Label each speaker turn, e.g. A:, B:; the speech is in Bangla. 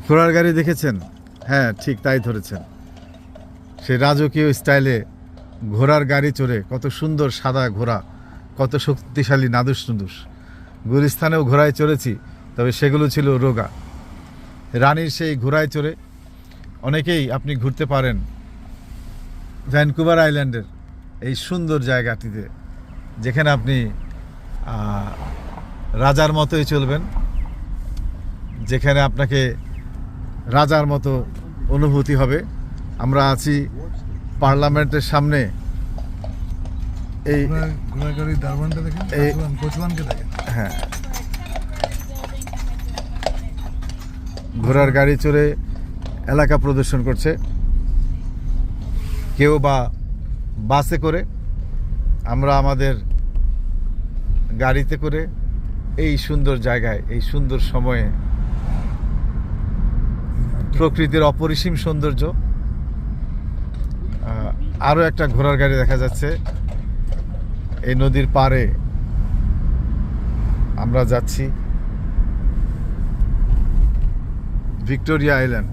A: ঘোড়ার গাড়ি দেখেছেন? হ্যাঁ, ঠিক তাই ধরেছেন। সে রাজকীয় স্টাইলে ঘোড়ার গাড়ি চড়ে, কত সুন্দর সাদা ঘোড়া, কত শক্তিশালী নাদুস নুদুস। গুলিস্তানেও ঘোড়ায় চড়েছি, তবে সেগুলো ছিল রোগা। রানীর সেই ঘোড়ায় চড়ে অনেকেই আপনি ঘুরতে পারেন ভ্যানকুভার আইল্যান্ডের এই সুন্দর জায়গাটিতে, যেখানে আপনি রাজার মতোই চলবেন, যেখানে আপনাকে রাজার মতো অনুভূতি হবে। আমরা আছি পার্লামেন্টের সামনে। এই
B: ঘোড়াগাড়ি দারবানটা দেখেন, কোচওয়ানকে দেখেন।
A: হ্যাঁ, ঘোড়ার গাড়ি চড়ে এলাকা প্রদর্শন করছে, কেউ বা বাসে করে, আমরা আমাদের গাড়িতে করে এই সুন্দর জায়গায়, এই সুন্দর সময়ে প্রকৃতির অপরিসীম সৌন্দর্য। আরও একটা ঘোড়ার গাড়ি দেখা যাচ্ছে। এই নদীর পাড়ে আমরা যাচ্ছি, ভিক্টোরিয়া আইল্যান্ড।